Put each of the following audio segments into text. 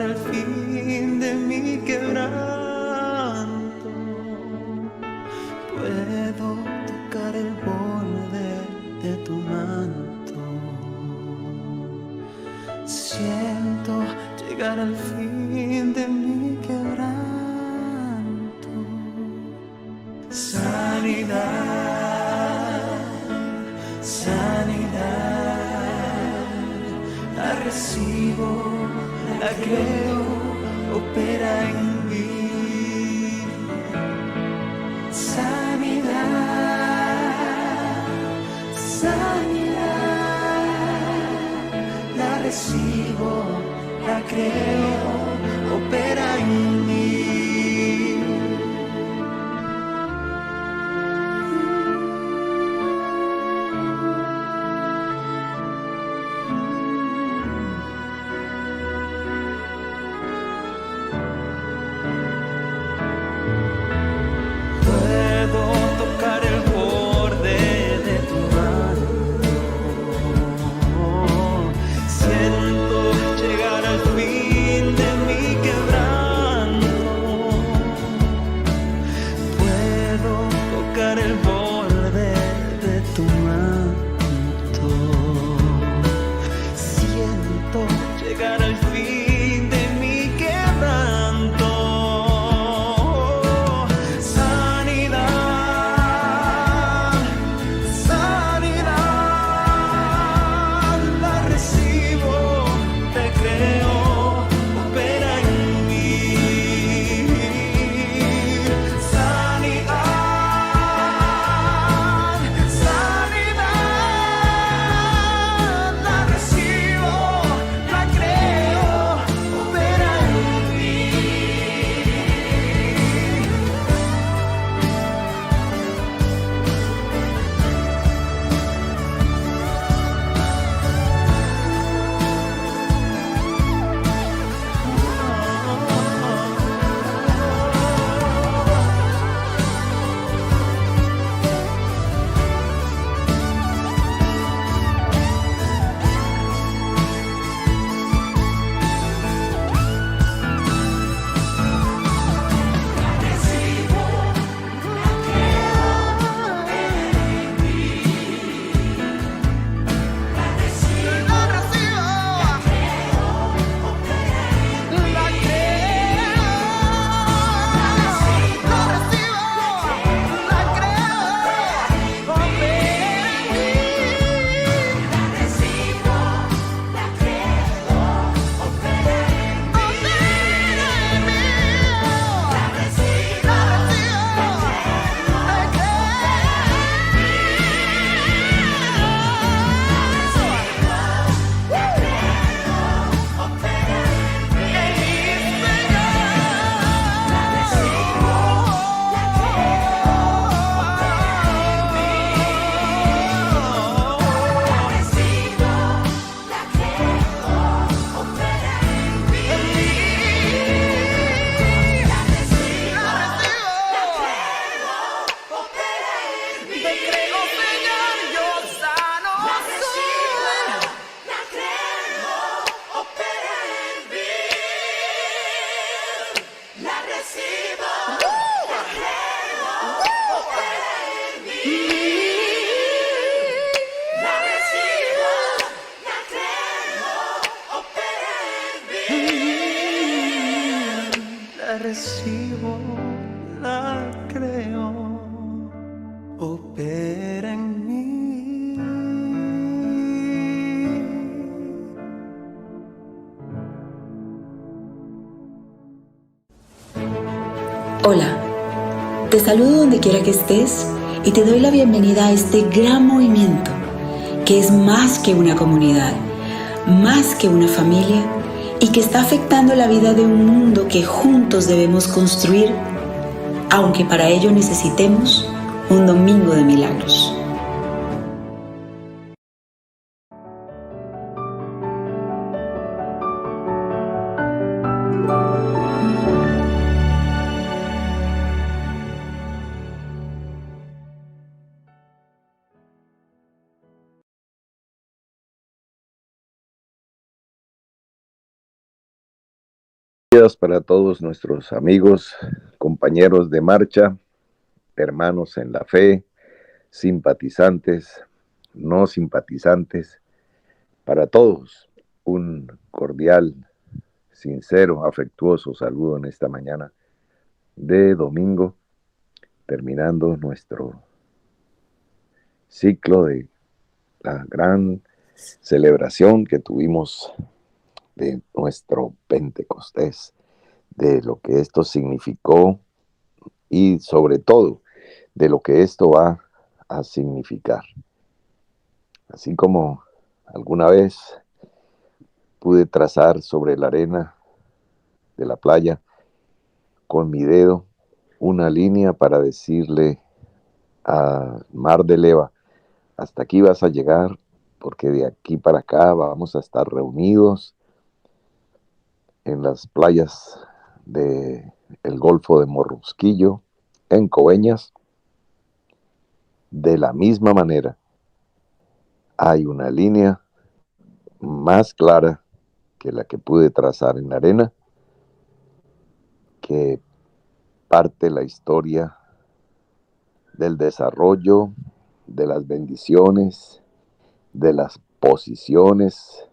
el fin de mi quebranto. Puedo tocar el borde de tu manto. Siento llegar al fin de mi quebranto. Sanidad, sanidad, la recibo, la creo, opera en mí. Sanidad, sanidad, la recibo, la creo, opera en mí. Puedo tocar el borde de tu mano. Siento llegar al fin de mi quebranto. Puedo tocar el borde de tu manto. Siento llegar al fin de mi quebranto. Sanidad, sanidad, la recibo, te creo, opera en mí. Sanidad, sanidad, la recibo, la creo, opera en mí. La recibo, la creo, opera en mí. Hola, te saludo donde quiera que estés y te doy la bienvenida a este gran movimiento que es más que una comunidad, más que una familia y que está afectando la vida de un mundo que juntos debemos construir, aunque para ello necesitemos un domingo de milagros. Días para todos nuestros amigos, compañeros de marcha, hermanos en la fe, simpatizantes, no simpatizantes, para todos un cordial, sincero, afectuoso saludo en esta mañana de domingo, terminando nuestro ciclo de la gran celebración que tuvimos de nuestro Pentecostés, de lo que esto significó y sobre todo de lo que esto va a significar. Así como alguna vez pude trazar sobre la arena de la playa con mi dedo una línea para decirle al mar de Leva, hasta aquí vas a llegar, porque de aquí para acá vamos a estar reunidos en las playas del Golfo de Morrosquillo, en Coveñas. De la misma manera, hay una línea más clara que la que pude trazar en la arena, que parte la historia del desarrollo, de las bendiciones, de las posiciones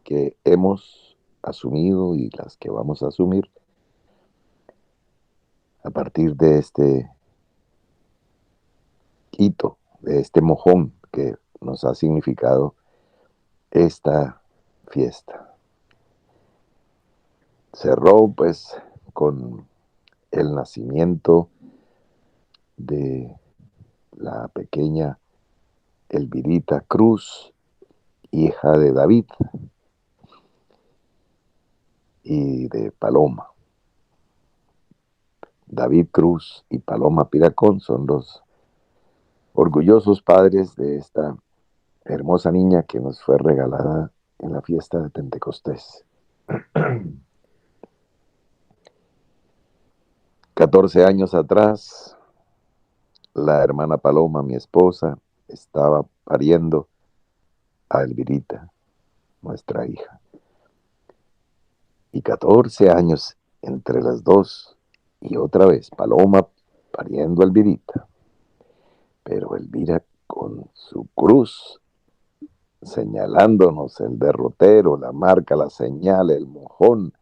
que hemos asumido y las que vamos a asumir a partir de este hito, de este mojón que nos ha significado esta fiesta. Cerró pues con el nacimiento de la pequeña Elvirita Cruz, hija de David y de Paloma. David Cruz y Paloma Piracón son los orgullosos padres de esta hermosa niña que nos fue regalada en la fiesta de Pentecostés. 14 años atrás, la hermana Paloma, mi esposa, estaba pariendo a Elvirita, nuestra hija. Y 14 años entre las dos, y otra vez Paloma pariendo a Elvirita. Pero Elvira con su cruz, señalándonos el derrotero, la marca, la señal, el mojón,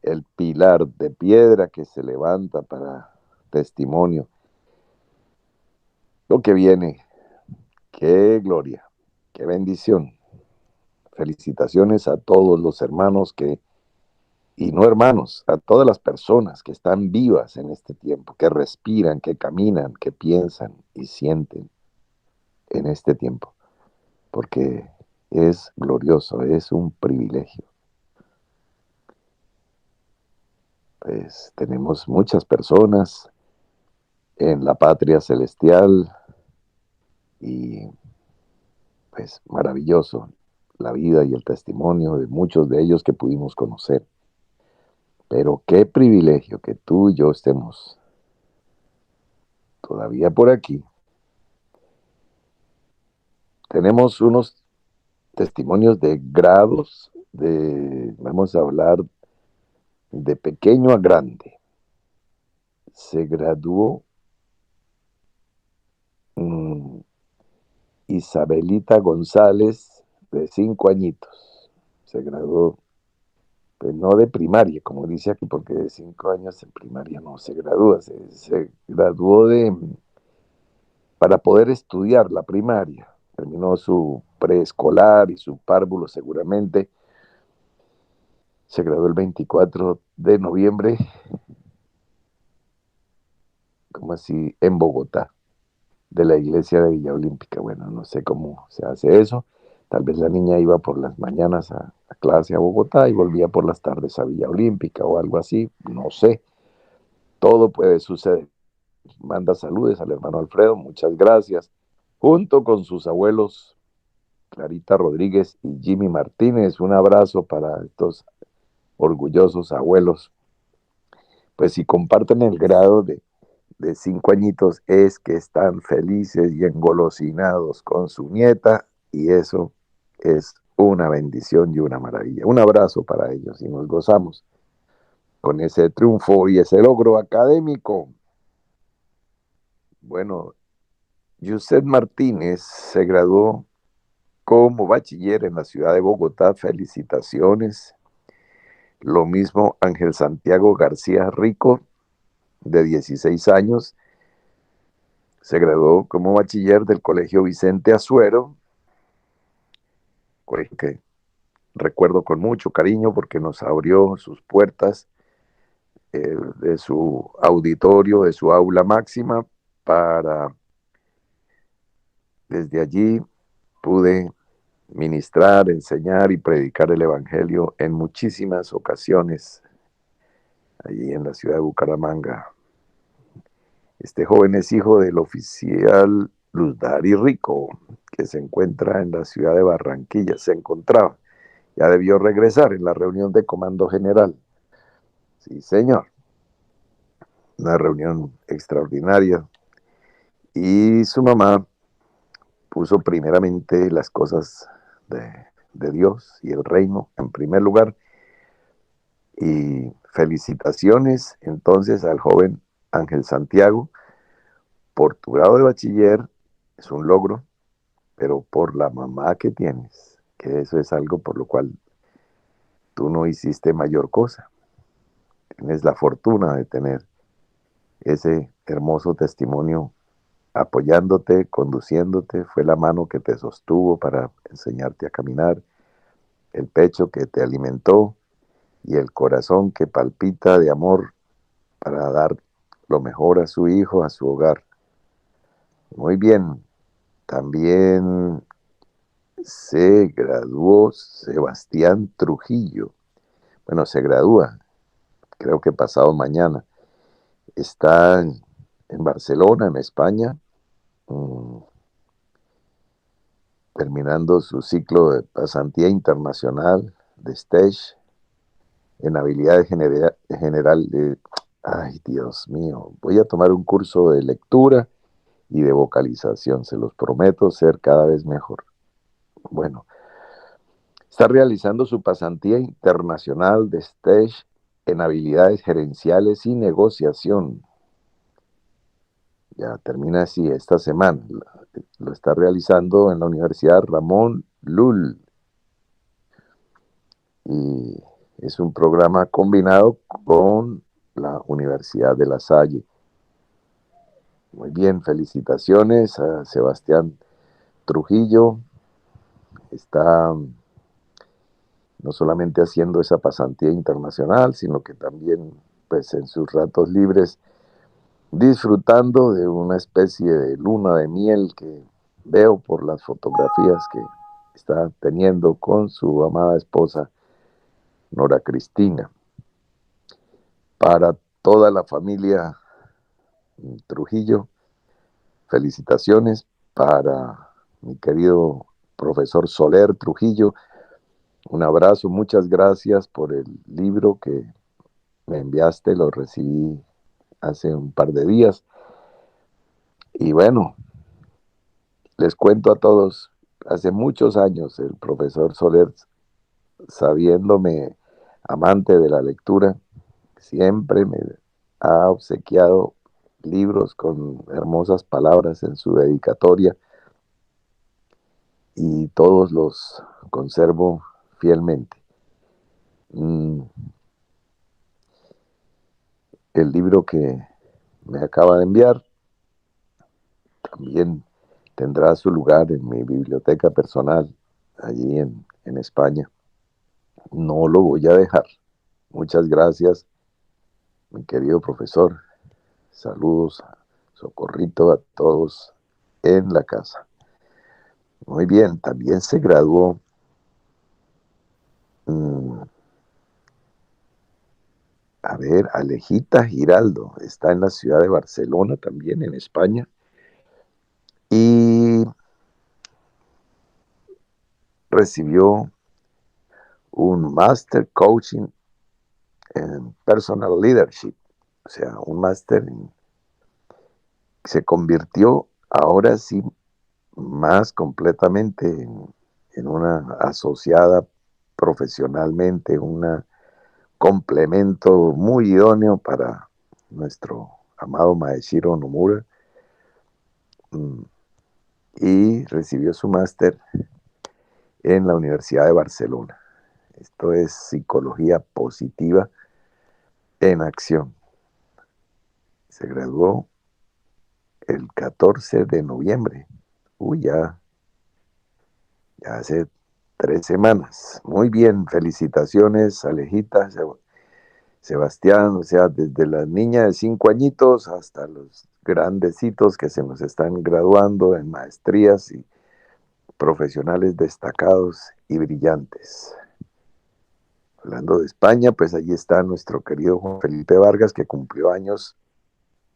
el pilar de piedra que se levanta para testimonio. Lo que viene, qué gloria, qué bendición. Felicitaciones a todos los hermanos y no hermanos, a todas las personas que están vivas en este tiempo, que respiran, que caminan, que piensan y sienten en este tiempo, porque es glorioso, es un privilegio. Pues tenemos muchas personas en la patria celestial y pues maravilloso la vida y el testimonio de muchos de ellos que pudimos conocer. Pero qué privilegio que tú y yo estemos todavía por aquí. Tenemos unos testimonios de grados, vamos a hablar de pequeño a grande. Se graduó Isabelita González, de 5 añitos. Se graduó, pues no de primaria, como dice aquí, porque de 5 años en primaria no se gradúa. Se graduó para poder estudiar la primaria. Terminó su preescolar y su párvulo seguramente. Se graduó el 24 de noviembre, como así, en Bogotá, de la iglesia de Villa Olímpica. Bueno, no sé cómo se hace eso. Tal vez la niña iba por las mañanas a clase a Bogotá y volvía por las tardes a Villa Olímpica o algo así. No sé. Todo puede suceder. Manda saludos al hermano Alfredo. Muchas gracias. Junto con sus abuelos, Clarita Rodríguez y Jimmy Martínez. Un abrazo para estos orgullosos abuelos. Pues si comparten el grado de 5 añitos, es que están felices y engolosinados con su nieta, y eso es una bendición y una maravilla. Un abrazo para ellos y nos gozamos con ese triunfo y ese logro académico. Bueno, Yuset Martínez se graduó como bachiller en la ciudad de Bogotá. Felicitaciones. Lo mismo Ángel Santiago García Rico, de 16 años, se graduó como bachiller del Colegio Vicente Azuero, colegio que recuerdo con mucho cariño porque nos abrió sus puertas de su auditorio, de su aula máxima, para desde allí pude ministrar, enseñar y predicar el Evangelio en muchísimas ocasiones allí en la ciudad de Bucaramanga. Este joven es hijo del oficial Luz Dari Rico, que se encuentra en la ciudad de Barranquilla. Se encontraba, ya debió regresar en la reunión de Comando General. Sí, señor. Una reunión extraordinaria. Y su mamá puso primeramente las cosas de Dios y el reino en primer lugar. Y felicitaciones entonces al joven Ángel Santiago por tu grado de bachiller. Es un logro, pero por la mamá que tienes, que eso es algo por lo cual tú no hiciste mayor cosa. Tienes la fortuna de tener ese hermoso testimonio apoyándote, conduciéndote. Fue la mano que te sostuvo para enseñarte a caminar, el pecho que te alimentó y el corazón que palpita de amor para dar lo mejor a su hijo, a su hogar. Muy bien. También se graduó Sebastián Trujillo. Bueno, se gradúa, creo que pasado mañana. Está en Barcelona, en España, terminando su ciclo de pasantía internacional de stage en habilidades general. Ay, Dios mío, voy a tomar un curso de lectura y de vocalización, se los prometo ser cada vez mejor. Bueno, está realizando su pasantía internacional de stage en habilidades gerenciales y negociación. Ya termina así esta semana. Lo está realizando en la Universidad Ramón Llull. Y es un programa combinado con la Universidad de La Salle. Muy bien, felicitaciones a Sebastián Trujillo. Está no solamente haciendo esa pasantía internacional, sino que también pues, en sus ratos libres disfrutando de una especie de luna de miel que veo por las fotografías que está teniendo con su amada esposa Nora Cristina. Para toda la familia Trujillo, felicitaciones. Para mi querido profesor Soler Trujillo, un abrazo, muchas gracias por el libro que me enviaste, lo recibí hace un par de días. Y bueno, les cuento a todos, hace muchos años el profesor Soler, sabiéndome amante de la lectura, siempre me ha obsequiado libros con hermosas palabras en su dedicatoria y todos los conservo fielmente. El libro que me acaba de enviar también tendrá su lugar en mi biblioteca personal allí en España. No lo voy a dejar. Muchas gracias, mi querido profesor. Saludos, socorrito a todos en la casa. Muy bien, también se graduó Alejita Giraldo, está en la ciudad de Barcelona, también en España, y recibió un Master Coaching en Personal Leadership, o sea, un máster se convirtió ahora sí más completamente en una asociada profesionalmente, una complemento muy idóneo para nuestro amado Maeshiro Nomura, y recibió su máster en la Universidad de Barcelona. Esto es psicología positiva en acción. Se graduó el 14 de noviembre. Ya hace 3 semanas. Muy bien, felicitaciones, Alejita, Sebastián, o sea, desde la niña de 5 añitos hasta los grandecitos que se nos están graduando en maestrías y profesionales destacados y brillantes. Hablando de España, pues allí está nuestro querido Juan Felipe Vargas, que cumplió años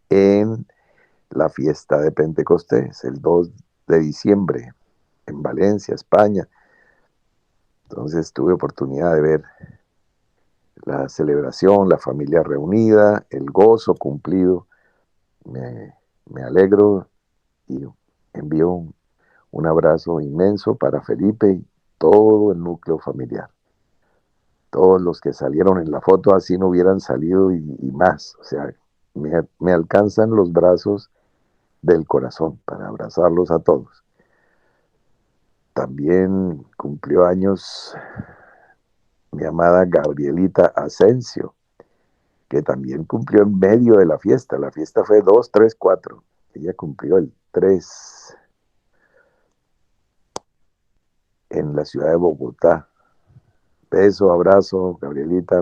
en la fiesta de Pentecostés, el 2 de diciembre, en Valencia, España. Entonces tuve oportunidad de ver la celebración, la familia reunida, el gozo cumplido. Me alegro y envío un abrazo inmenso para Felipe y todo el núcleo familiar. Todos los que salieron en la foto así no hubieran salido y más. O sea, me alcanzan los brazos del corazón para abrazarlos a todos. También cumplió años mi amada Gabrielita Asensio, que también cumplió en medio de la fiesta. La fiesta fue 2, 3, 4. Ella cumplió el 3 en la ciudad de Bogotá. Beso, abrazo, Gabrielita.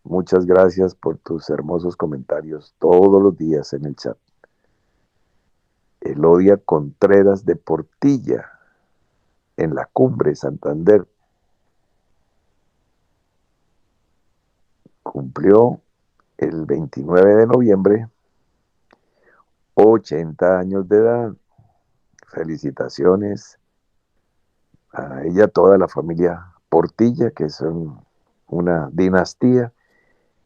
Muchas gracias por tus hermosos comentarios todos los días en el chat. Elodia Contreras de Portilla, en la Cumbre, Santander. Cumplió el 29 de noviembre 80 años de edad. Felicitaciones a ella, toda la familia Portilla, que son una dinastía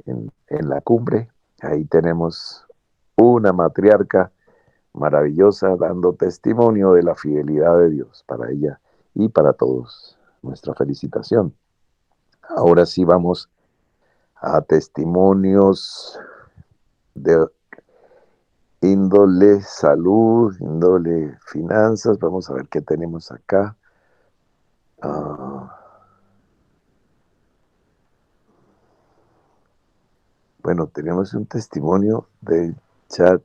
en la Cumbre. Ahí tenemos una matriarca maravillosa dando testimonio de la fidelidad de Dios para ella y para todos. Nuestra felicitación. Ahora sí vamos a testimonios de índole salud, índole finanzas. Vamos a ver qué tenemos acá. Bueno, tenemos un testimonio del chat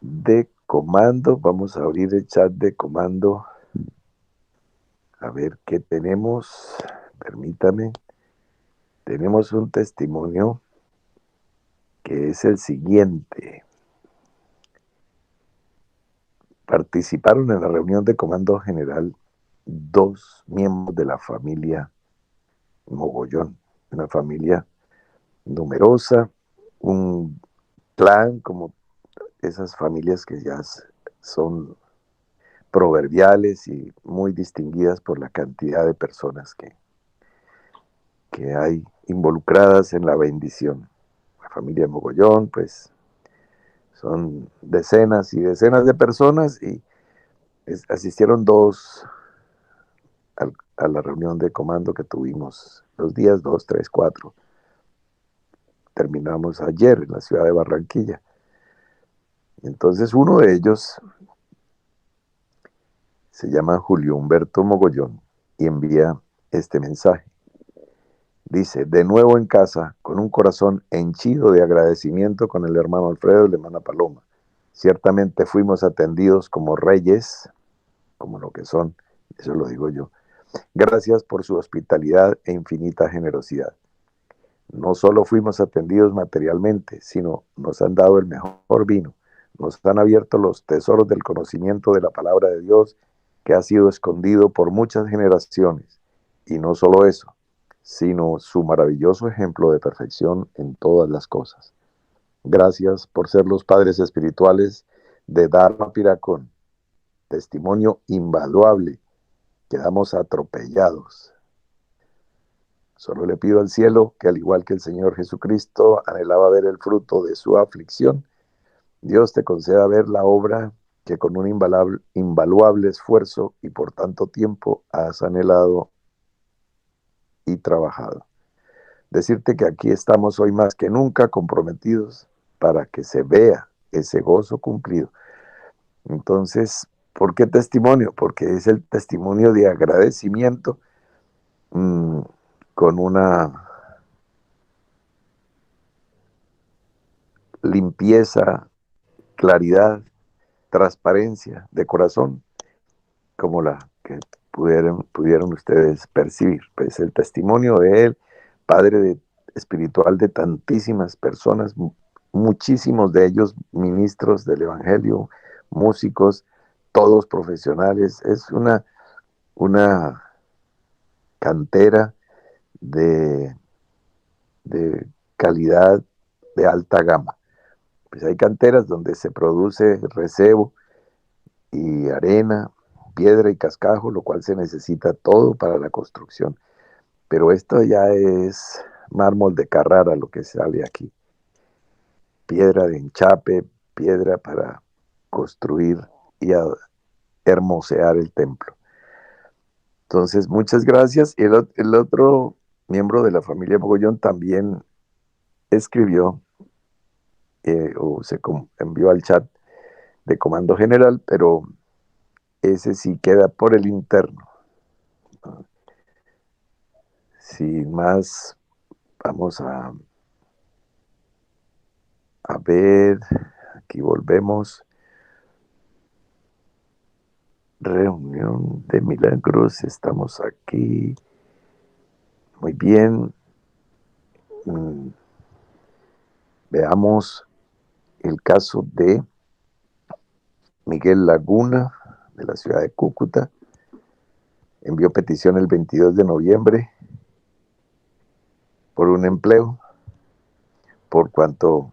de comando. Vamos a abrir el chat de comando. A ver qué tenemos. Permítame. Tenemos un testimonio que es el siguiente. Participaron en la reunión de comando general 2 miembros de la familia Mogollón, una familia numerosa, un clan como esas familias que ya son proverbiales y muy distinguidas por la cantidad de personas que hay involucradas en la bendición. La familia Mogollón, pues, son decenas y decenas de personas y asistieron 2 a la reunión de comando que tuvimos los días 2, 3, 4. Terminamos ayer en la ciudad de Barranquilla. Entonces uno de ellos se llama Julio Humberto Mogollón y envía este mensaje. Dice: de nuevo en casa, con un corazón henchido de agradecimiento con el hermano Alfredo y la hermana Paloma. Ciertamente fuimos atendidos como reyes, como lo que son, eso lo digo yo. Gracias por su hospitalidad e infinita generosidad. No solo fuimos atendidos materialmente, sino nos han dado el mejor vino. Nos han abierto los tesoros del conocimiento de la palabra de Dios que ha sido escondido por muchas generaciones. Y no solo eso, sino su maravilloso ejemplo de perfección en todas las cosas. Gracias por ser los padres espirituales de Dharma Piracón. Testimonio invaluable. Quedamos atropellados. Solo le pido al cielo que, al igual que el Señor Jesucristo anhelaba ver el fruto de su aflicción, Dios te conceda ver la obra que con un invaluable esfuerzo y por tanto tiempo has anhelado y trabajado. decirte que aquí estamos hoy más que nunca comprometidos para que se vea ese gozo cumplido. Entonces, ¿por qué testimonio? Porque es el testimonio de agradecimiento mmm, con una limpieza, claridad, transparencia de corazón, como la que pudieron ustedes percibir. Pues el testimonio de él, espiritual de tantísimas personas, muchísimos de ellos ministros del Evangelio, músicos, todos profesionales. Es una cantera de, de calidad de alta gama. Pues hay canteras donde se produce recebo y arena, piedra y cascajo, lo cual se necesita todo para la construcción. Pero esto ya es mármol de Carrara lo que sale aquí. Piedra de enchape, piedra para construir y hermosear el templo. Entonces, muchas gracias. Y el otro miembro de la familia Mogollón también escribió o se envió al chat de Comando General, pero ese sí queda por el interno. Sin más, vamos a ver, aquí volvemos. Reunión de milagros, estamos aquí. Muy bien. Veamos el caso de Miguel Laguna, de la ciudad de Cúcuta. Envió petición el 22 de noviembre por un empleo, por cuanto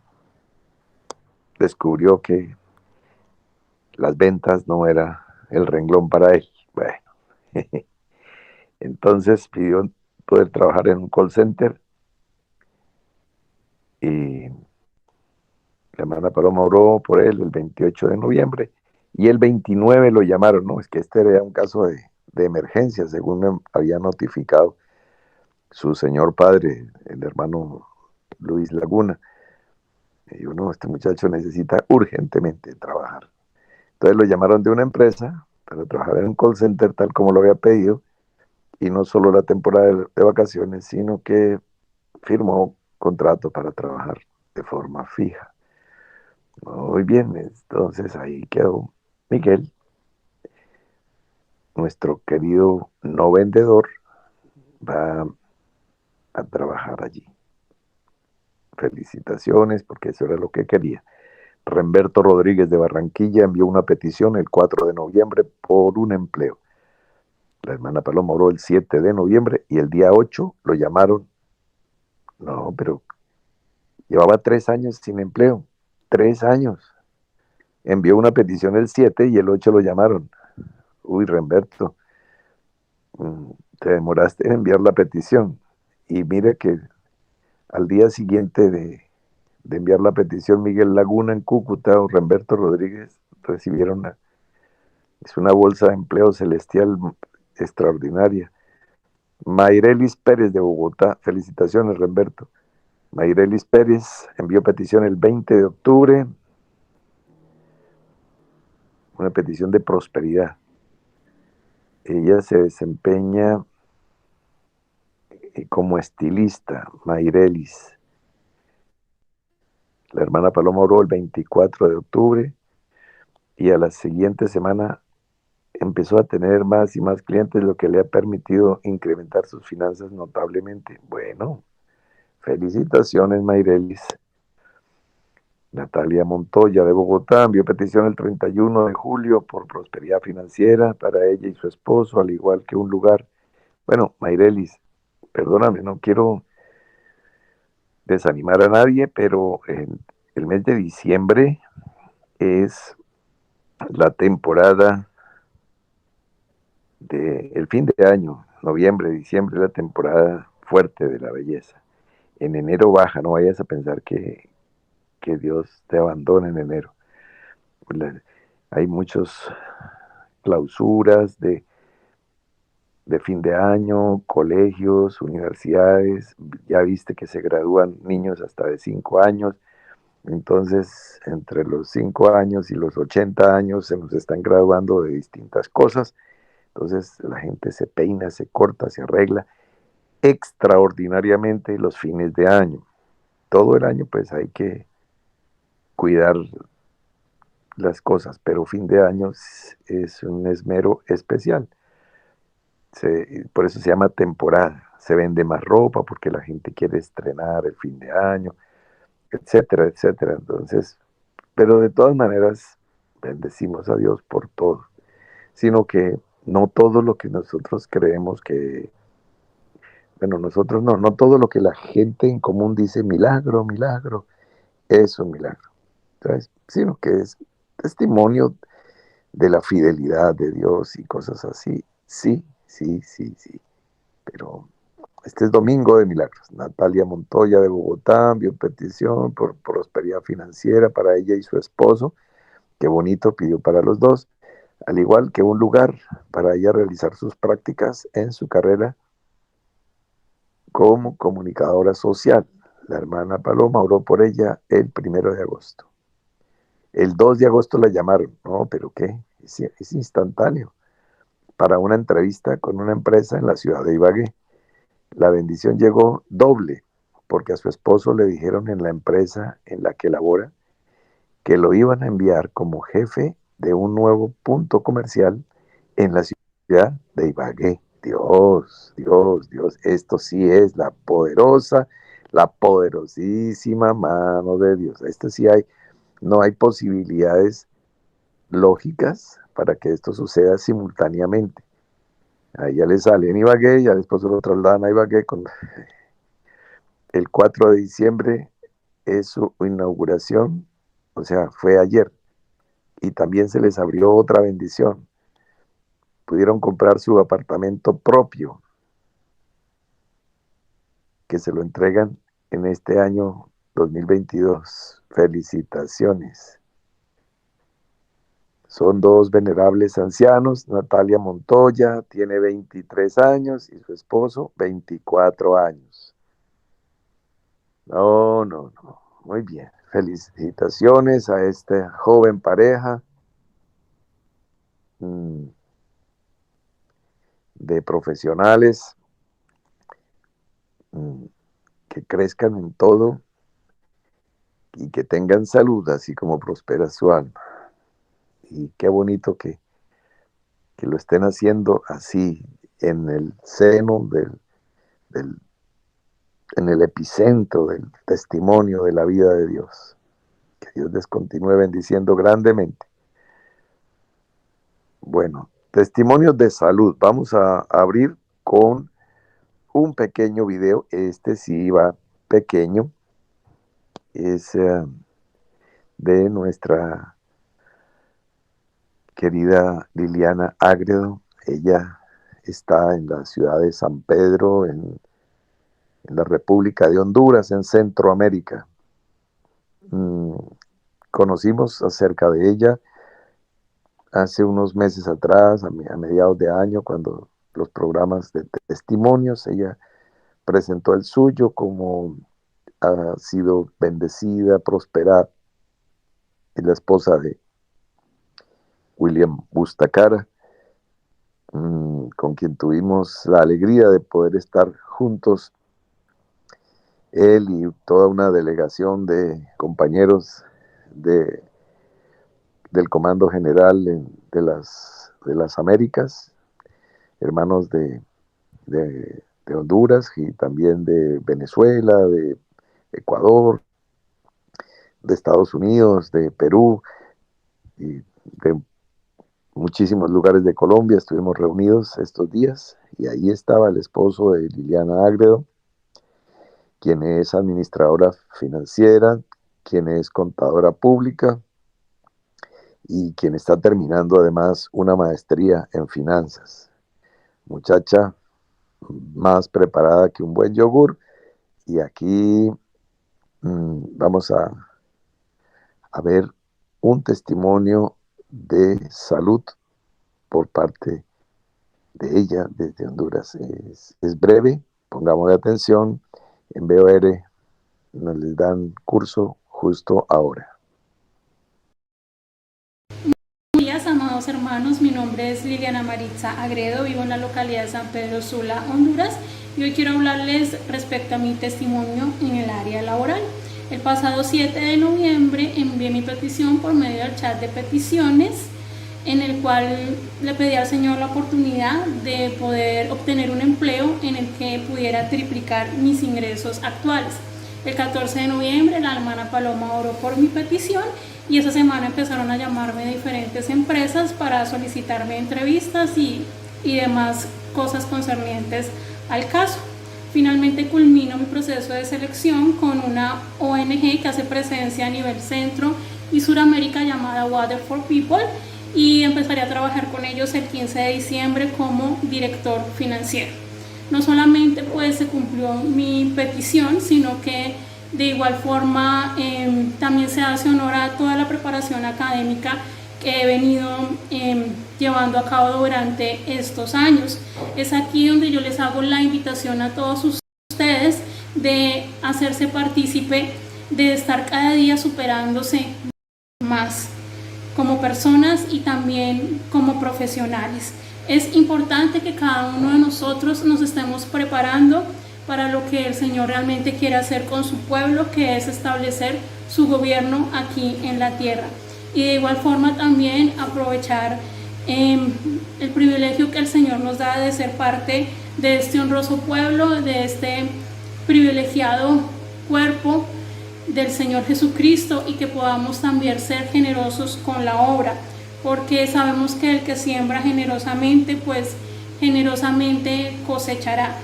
descubrió que las ventas no era el renglón para él. Bueno, entonces pidió poder trabajar en un call center y la hermana Paloma oró por él el 28 de noviembre y el 29 lo llamaron. No, es que este era un caso de emergencia, según me había notificado su señor padre, el hermano Luis Laguna. Y dijo, no, este muchacho necesita urgentemente trabajar. Entonces lo llamaron de una empresa para trabajar en un call center tal como lo había pedido, y no solo la temporada de vacaciones, sino que firmó contrato para trabajar de forma fija. Muy bien, entonces ahí quedó Miguel, nuestro querido no vendedor, va a trabajar allí. Felicitaciones, porque eso era lo que quería. Remberto Rodríguez de Barranquilla envió una petición el 4 de noviembre por un empleo. La hermana Paloma oró el 7 de noviembre y el día 8 lo llamaron. No, pero llevaba 3 años sin empleo. 3 años. Envió una petición el 7 y el 8 lo llamaron. Uy, Remberto, te demoraste en enviar la petición. Y mire que al día siguiente de enviar la petición, Miguel Laguna en Cúcuta o Remberto Rodríguez recibieron es una bolsa de empleo celestial extraordinaria. Mayrelis Pérez de Bogotá, felicitaciones, Remberto. Mayrelis Pérez envió petición el 20 de octubre, una petición de prosperidad. Ella se desempeña como estilista, Mayrelis. La hermana Paloma oró el 24 de octubre y a la siguiente semana empezó a tener más y más clientes, lo que le ha permitido incrementar sus finanzas notablemente. Bueno, felicitaciones, Mayrelis. Natalia Montoya de Bogotá envió petición el 31 de julio por prosperidad financiera para ella y su esposo, al igual que un lugar. Bueno, Mayrelis, perdóname, no quiero desanimar a nadie, pero el mes de diciembre es la temporada el fin de año, noviembre, diciembre, la temporada fuerte de la belleza. En enero baja, no vayas a pensar que Dios te abandona en enero. Hay muchas clausuras de fin de año, colegios, universidades, ya viste que se gradúan niños hasta de 5 años, entonces entre los 5 años y los 80 años se nos están graduando de distintas cosas, entonces la gente se peina, se corta, se arregla extraordinariamente los fines de año. Todo el año pues hay que cuidar las cosas, pero fin de año es un esmero especial. Por eso se llama temporada. Se vende más ropa porque la gente quiere estrenar el fin de año, etcétera, etcétera. Entonces, pero de todas maneras, bendecimos a Dios por todo, sino que no todo lo que nosotros creemos que, bueno, nosotros no, no todo lo que la gente en común dice milagro, milagro, es un milagro, ¿sabes? Sino que es testimonio de la fidelidad de Dios y cosas así. Sí, sí, sí, sí. Pero este es Domingo de Milagros. Natalia Montoya de Bogotá envió petición por prosperidad financiera para ella y su esposo. Qué bonito, pidió para los dos. Al igual que un lugar para ella realizar sus prácticas en su carrera como comunicadora social. La hermana Paloma oró por ella el 1 de agosto. El 2 de agosto la llamaron. No, pero ¿qué? Es instantáneo. Para una entrevista con una empresa en la ciudad de Ibagué. La bendición llegó doble, porque a su esposo le dijeron en la empresa en la que labora que lo iban a enviar como jefe de un nuevo punto comercial en la ciudad de Ibagué. Dios, Dios, Dios, esto sí es la poderosa, la poderosísima mano de Dios. Esto sí hay, no hay posibilidades lógicas para que esto suceda simultáneamente. Ahí ya le sale en Ibagué, ya después lo trasladan a Ibagué. El 4 de diciembre es su inauguración, o sea, fue ayer. Y también se les abrió otra bendición. Pudieron comprar su apartamento propio, que se lo entregan en este año 2022. Felicitaciones. Son dos venerables ancianos. Natalia Montoya tiene 23 años y su esposo 24 años. No, no, no. Muy bien. Felicitaciones a esta joven pareja de profesionales mm, que crezcan en todo y que tengan salud, así como prospera su alma. Y qué bonito que lo estén haciendo así, en el seno del, en el epicentro del testimonio de la vida de Dios. Que Dios les continúe bendiciendo grandemente. Bueno, testimonios de salud. Vamos a abrir con un pequeño video. Este sí va pequeño. Es de nuestra querida Liliana Agredo. Ella está en la ciudad de San Pedro, en la República de Honduras, en Centroamérica. Conocimos acerca de ella hace unos meses atrás, a mediados de año, cuando los programas de testimonios, ella presentó el suyo, como ha sido bendecida, prosperada, y la esposa de William Bustacara, con quien tuvimos la alegría de poder estar juntos, él y toda una delegación de compañeros de, del Comando General de las Américas, hermanos de Honduras y también de Venezuela, de Ecuador, de Estados Unidos, de Perú y de muchísimos lugares de Colombia. Estuvimos reunidos estos días y ahí estaba el esposo de Liliana Agredo, quien es administradora financiera, quien es contadora pública y quien está terminando además una maestría en finanzas. Muchacha más preparada que un buen yogur. Y aquí vamos a ver un testimonio de salud por parte de ella desde Honduras. Es breve, pongamos atención, en BOR nos les dan curso justo ahora. Buenos días, amados hermanos. Mi nombre es Liliana Maritza Agredo, vivo en la localidad de San Pedro Sula, Honduras, y hoy quiero hablarles respecto a mi testimonio en el área laboral. El pasado 7 de noviembre envié mi petición por medio del chat de peticiones, en el cual le pedí al Señor la oportunidad de poder obtener un empleo en el que pudiera triplicar mis ingresos actuales. El 14 de noviembre la hermana Paloma oró por mi petición y esa semana empezaron a llamarme diferentes empresas para solicitarme entrevistas y demás cosas concernientes al caso. Finalmente culmino mi proceso de selección con una ONG que hace presencia a nivel centro y Suramérica llamada Water for People, y empezaré a trabajar con ellos el 15 de diciembre como director financiero. No solamente pues se cumplió mi petición, sino que de igual forma también se hace honor a toda la preparación académica que he venido llevando a cabo durante estos años. Es aquí donde yo les hago la invitación a todos ustedes de hacerse partícipe, de estar cada día superándose más como personas y también como profesionales. Es importante que cada uno de nosotros nos estemos preparando para lo que el Señor realmente quiere hacer con su pueblo, que es establecer su gobierno aquí en la tierra. Y de igual forma también aprovechar el privilegio que el Señor nos da de ser parte de este honroso pueblo, de este privilegiado cuerpo del Señor Jesucristo, y que podamos también ser generosos con la obra, porque sabemos que el que siembra generosamente, pues generosamente cosechará.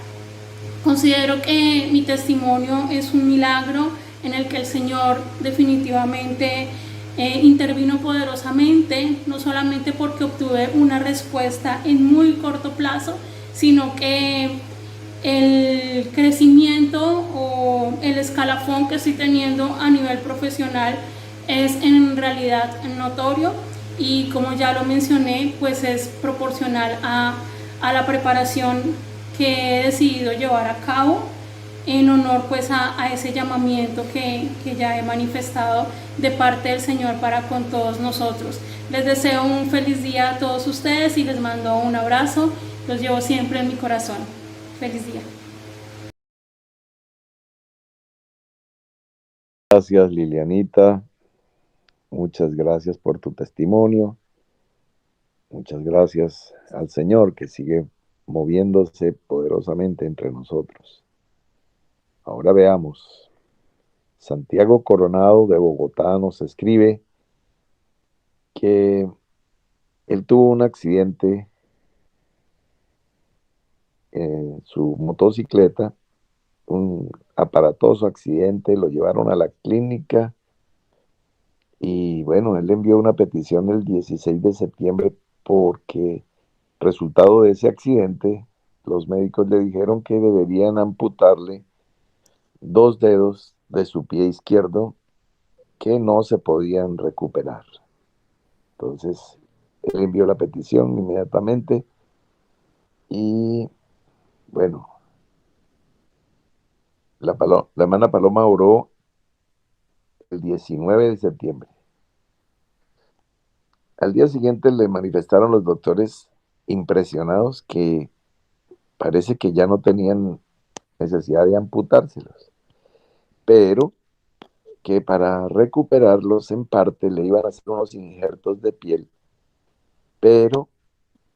Considero que mi testimonio es un milagro en el que el Señor definitivamente intervino poderosamente, no solamente porque obtuve una respuesta en muy corto plazo, sino que el crecimiento o el escalafón que estoy teniendo a nivel profesional es en realidad notorio, y como ya lo mencioné, pues es proporcional a la preparación que he decidido llevar a cabo en honor pues a ese llamamiento que ya he manifestado de parte del Señor para con todos nosotros. Les deseo un feliz día a todos ustedes y les mando un abrazo. Los llevo siempre en mi corazón. Feliz día. Gracias, Lilianita. Muchas gracias por tu testimonio. Muchas gracias al Señor que sigue moviéndose poderosamente entre nosotros. Ahora veamos. Santiago Coronado de Bogotá nos escribe que él tuvo un accidente en su motocicleta, un aparatoso accidente, lo llevaron a la clínica y bueno, él envió una petición el 16 de septiembre porque resultado de ese accidente, los médicos le dijeron que deberían amputarle 2 dedos de su pie izquierdo que no se podían recuperar. Entonces, él envió la petición inmediatamente y bueno, la hermana Paloma oró el 19 de septiembre. Al día siguiente le manifestaron los doctores impresionados que parece que ya no tenían necesidad de amputárselos, pero que para recuperarlos en parte le iban a hacer unos injertos de piel, pero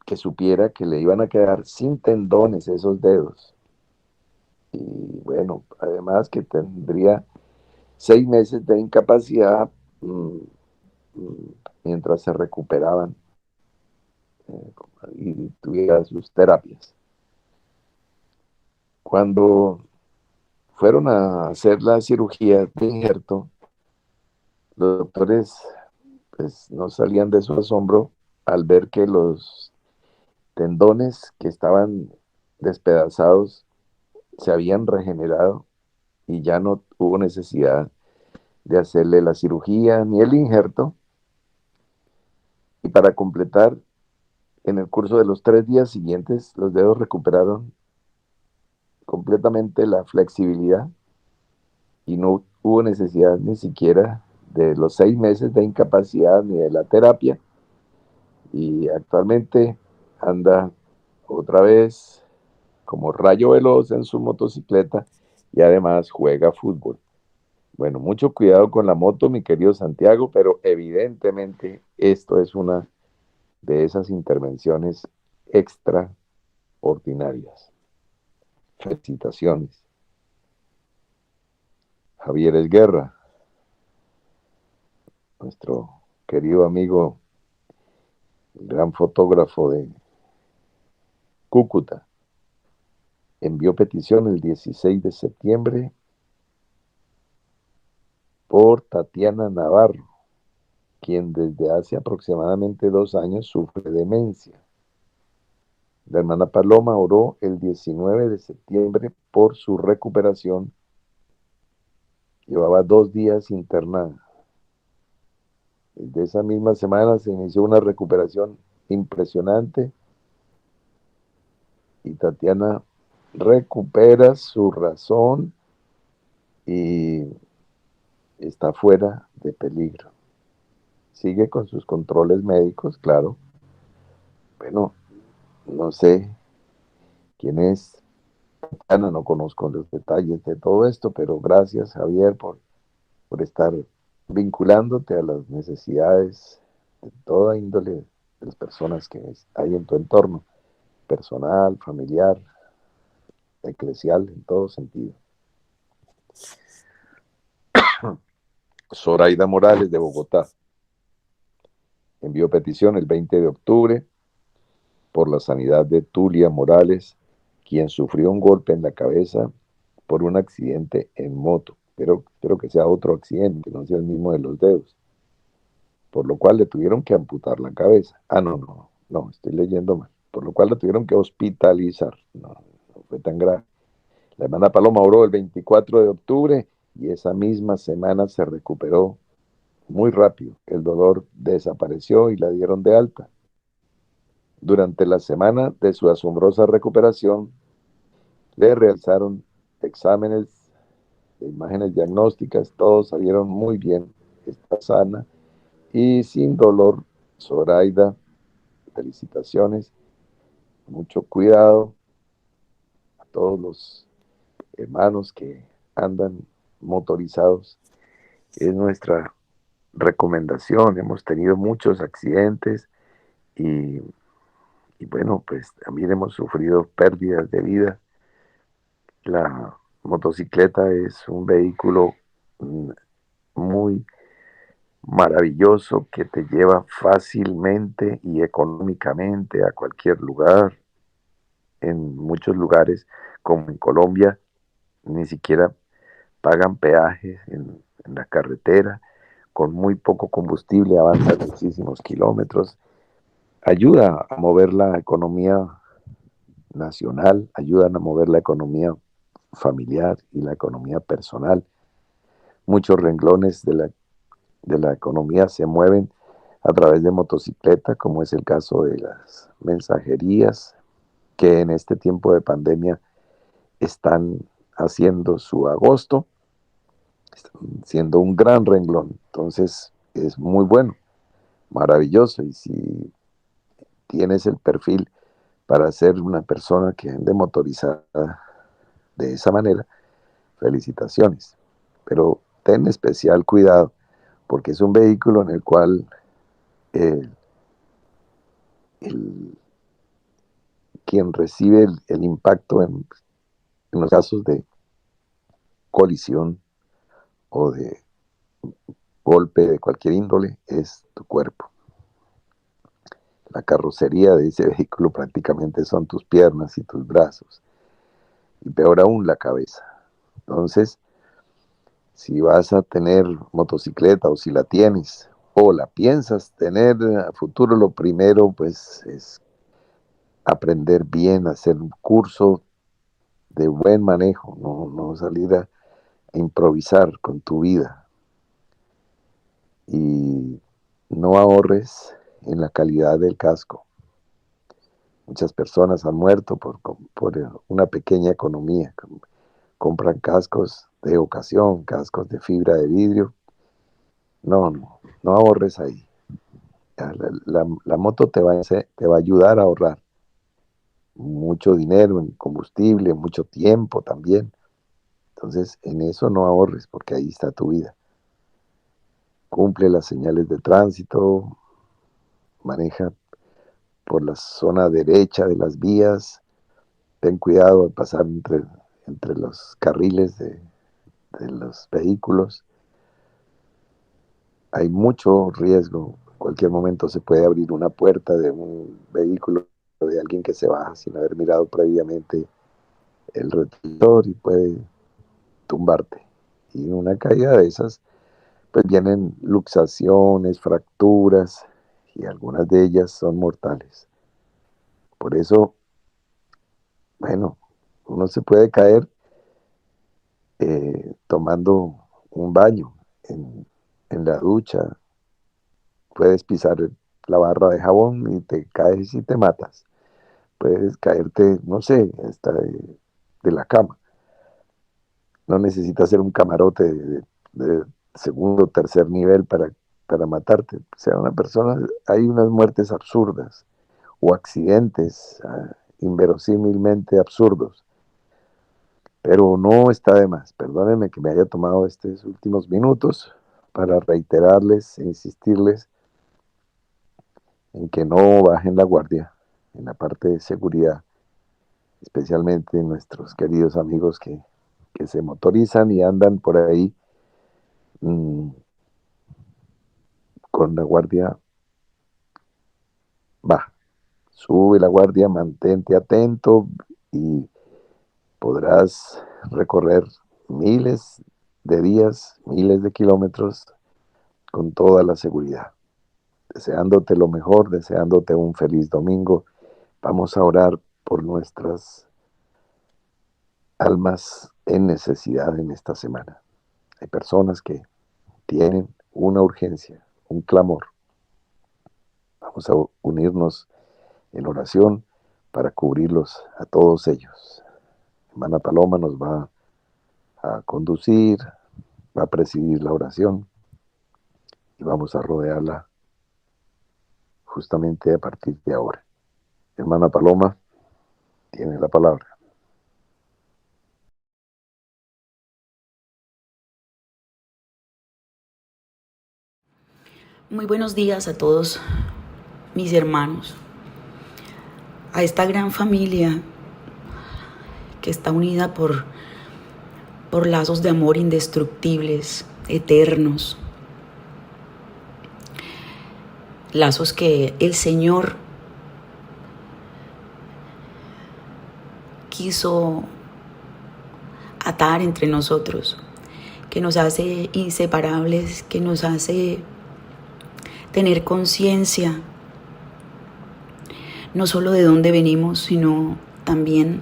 que supiera que le iban a quedar sin tendones esos dedos. Y bueno, además que tendría 6 meses de incapacidad mientras se recuperaban y tuviera sus terapias. Cuando fueron a hacer la cirugía de injerto, los doctores pues no salían de su asombro al ver que los tendones que estaban despedazados se habían regenerado y ya no hubo necesidad de hacerle la cirugía ni el injerto. Y para completar, En el curso de los 3 días siguientes, los dedos recuperaron completamente la flexibilidad y no hubo necesidad ni siquiera de los 6 meses de incapacidad ni de la terapia. Y actualmente anda otra vez como rayo veloz en su motocicleta y además juega fútbol. Bueno, mucho cuidado con la moto, mi querido Santiago, pero evidentemente esto es una de esas intervenciones extraordinarias. Felicitaciones. Javier Esguerra, nuestro querido amigo, el gran fotógrafo de Cúcuta, envió petición el 16 de septiembre por Tatiana Navarro, quien desde hace aproximadamente 2 años sufre demencia. La hermana Paloma oró el 19 de septiembre por su recuperación. Llevaba 2 días internada. Desde esa misma semana se inició una recuperación impresionante y Tatiana recupera su razón y está fuera de peligro. Sigue con sus controles médicos, claro. Bueno, no sé quién es Tatiana, no conozco los detalles de todo esto, pero gracias, Javier, por estar vinculándote a las necesidades de toda índole de las personas que hay en tu entorno, personal, familiar, eclesial, en todo sentido. Zoraida Morales de Bogotá envió petición el 20 de octubre por la sanidad de Tulia Morales, quien sufrió un golpe en la cabeza por un accidente en moto. Pero espero que sea otro accidente, no sea el mismo de los dedos, por lo cual le tuvieron que amputar la cabeza. No, estoy leyendo mal. Por lo cual le tuvieron que hospitalizar. No fue tan grave. La hermana Paloma oró el 24 de octubre y esa misma semana se recuperó muy rápido. El dolor desapareció y la dieron de alta. Durante la semana de su asombrosa recuperación, le realizaron exámenes de imágenes diagnósticas, todos salieron muy bien, está sana y sin dolor. Zoraida, felicitaciones, mucho cuidado a todos los hermanos que andan motorizados. Es nuestra recomendación, hemos tenido muchos accidentes y, y bueno, pues también hemos sufrido pérdidas de vida. La motocicleta es un vehículo muy maravilloso que te lleva fácilmente y económicamente a cualquier lugar. En muchos lugares, como en Colombia, ni siquiera pagan peajes en la carretera. Con muy poco combustible avanzan muchísimos kilómetros. Ayuda a mover la economía nacional, ayudan a mover la economía familiar y la economía personal. Muchos renglones de la economía se mueven a través de motocicleta, como es el caso de las mensajerías, que en este tiempo de pandemia están haciendo su agosto, están siendo un gran renglón. Entonces es muy bueno, maravilloso. Y si tienes el perfil para ser una persona que ande motorizada de esa manera, felicitaciones. Pero ten especial cuidado, porque es un vehículo en el cual el, el, quien recibe el impacto en los casos de colisión o de golpe de cualquier índole es tu cuerpo. La carrocería de ese vehículo prácticamente son tus piernas y tus brazos, y peor aún la cabeza. Entonces, si vas a tener motocicleta o si la tienes o la piensas tener a futuro, lo primero pues es aprender bien, hacer un curso de buen manejo, no salir a improvisar con tu vida. Y no ahorres en la calidad del casco. Muchas personas han muerto por una pequeña economía. Compran cascos de ocasión, cascos de fibra de vidrio. No ahorres ahí. La moto te va a ayudar a ahorrar mucho dinero en combustible, mucho tiempo también. Entonces, en eso no ahorres, porque ahí está tu vida. Cumple las señales de tránsito, maneja por la zona derecha de las vías, ten cuidado al pasar entre los carriles de los vehículos. Hay mucho riesgo. En cualquier momento se puede abrir una puerta de un vehículo de alguien que se baja sin haber mirado previamente el retrovisor y puede tumbarte. Y en una caída de esas, pues vienen luxaciones, fracturas, y algunas de ellas son mortales. Por eso, bueno, uno se puede caer tomando un baño en la ducha, puedes pisar la barra de jabón y te caes y te matas. Puedes caerte, no sé, hasta de la cama. No necesitas ser un camarote de segundo o tercer nivel para matarte. O sea, una persona, hay unas muertes absurdas o accidentes inverosímilmente absurdos. Pero no está de más. Perdónenme que me haya tomado estos últimos minutos para reiterarles e insistirles en que no bajen la guardia en la parte de seguridad, especialmente nuestros queridos amigos que se motorizan y andan por ahí con la guardia baja. Sube la guardia, mantente atento y podrás recorrer miles de días, miles de kilómetros con toda la seguridad. Deseándote lo mejor, deseándote un feliz domingo. Vamos a orar por nuestras almas en necesidad en esta semana. Hay personas que tienen una urgencia, un clamor. Vamos a unirnos en oración para cubrirlos a todos ellos. Hermana Paloma nos va a conducir, va a presidir la oración y vamos a rodearla justamente a partir de ahora. Hermana Paloma, tiene la palabra. Muy buenos días a todos mis hermanos, a esta gran familia que está unida por lazos de amor indestructibles, eternos, lazos que el Señor quiso atar entre nosotros, que nos hace inseparables, que nos hace tener conciencia no solo de dónde venimos, sino también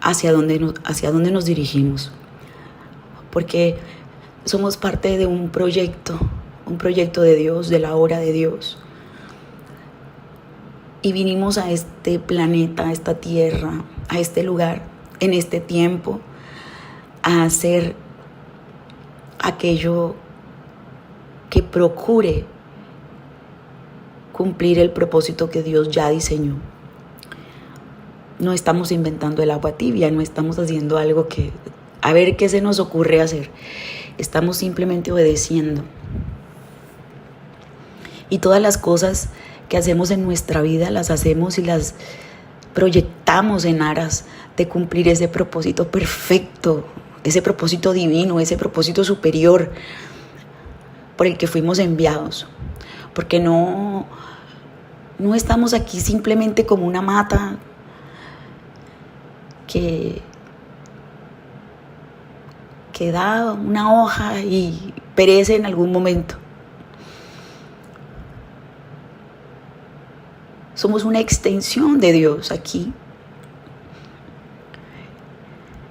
hacia dónde nos dirigimos. Porque somos parte de un proyecto de Dios, de la obra de Dios. Y vinimos a este planeta, a esta tierra, a este lugar, en este tiempo, a hacer aquello que procure cumplir el propósito que Dios ya diseñó. No estamos inventando el agua tibia, no estamos haciendo algo que a ver qué se nos ocurre hacer. Estamos simplemente obedeciendo. Y todas las cosas que hacemos en nuestra vida las hacemos y las proyectamos en aras de cumplir ese propósito perfecto, ese propósito divino, ese propósito superior por el que fuimos enviados. Porque no estamos aquí simplemente como una mata que da una hoja y perece en algún momento. Somos una extensión de Dios aquí.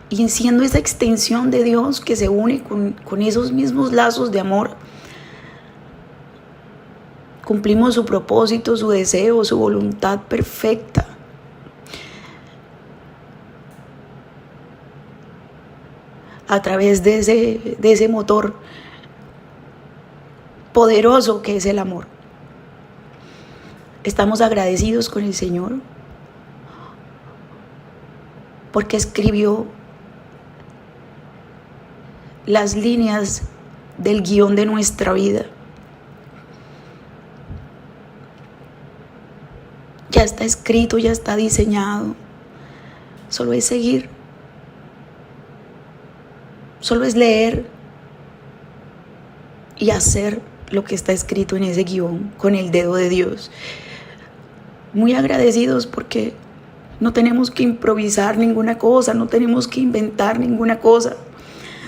Y siendo esa extensión de Dios que se une con esos mismos lazos de amor, cumplimos su propósito, su deseo, su voluntad perfecta a través de ese motor poderoso que es el amor. Estamos agradecidos con el Señor porque escribió las líneas del guión de nuestra vida. Ya está escrito, ya está diseñado. Solo es seguir. Solo es leer y hacer lo que está escrito en ese guión con el dedo de Dios. Muy agradecidos porque no tenemos que improvisar ninguna cosa, no tenemos que inventar ninguna cosa.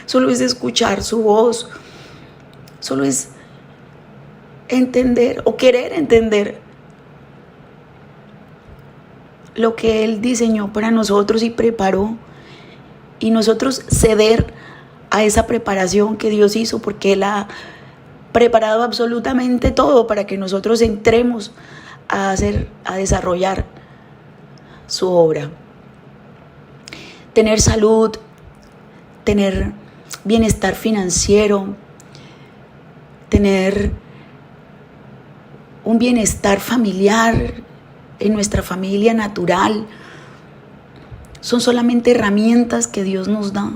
Solo es escuchar su voz. Solo es entender o querer entender lo que Él diseñó para nosotros y preparó. Y nosotros ceder a esa preparación que Dios hizo, porque Él ha preparado absolutamente todo para que nosotros entremos a desarrollar su obra. Tener salud, tener bienestar financiero, tener un bienestar familiar en nuestra familia natural, son solamente herramientas que Dios nos da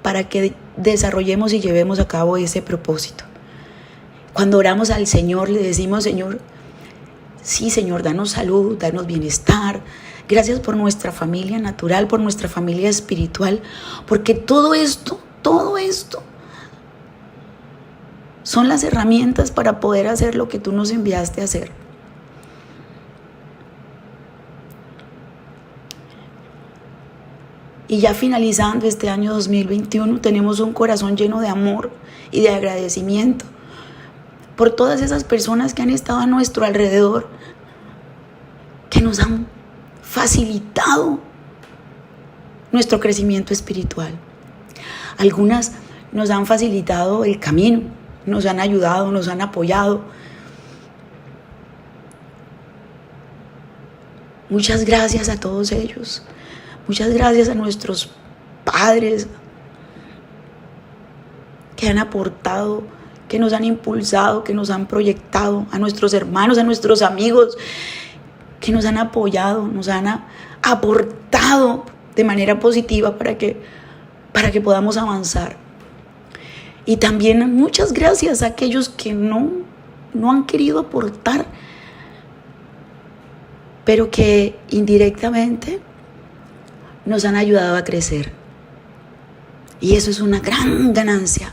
para que desarrollemos y llevemos a cabo ese propósito. Cuando oramos al Señor, le decimos: Señor, sí, Señor, danos salud, danos bienestar. Gracias por nuestra familia natural, por nuestra familia espiritual, porque todo esto son las herramientas para poder hacer lo que tú nos enviaste a hacer. Y ya finalizando este año 2021, tenemos un corazón lleno de amor y de agradecimiento por todas esas personas que han estado a nuestro alrededor, que nos han facilitado nuestro crecimiento espiritual. Algunas nos han facilitado el camino, nos han ayudado, nos han apoyado. Muchas gracias a todos ellos. Muchas gracias a nuestros padres que han aportado, que nos han impulsado, que nos han proyectado, a nuestros hermanos, a nuestros amigos, que nos han apoyado, nos han aportado de manera positiva para que podamos avanzar. Y también muchas gracias a aquellos que no han querido aportar, pero que indirectamente nos han ayudado a crecer. Y eso es una gran ganancia.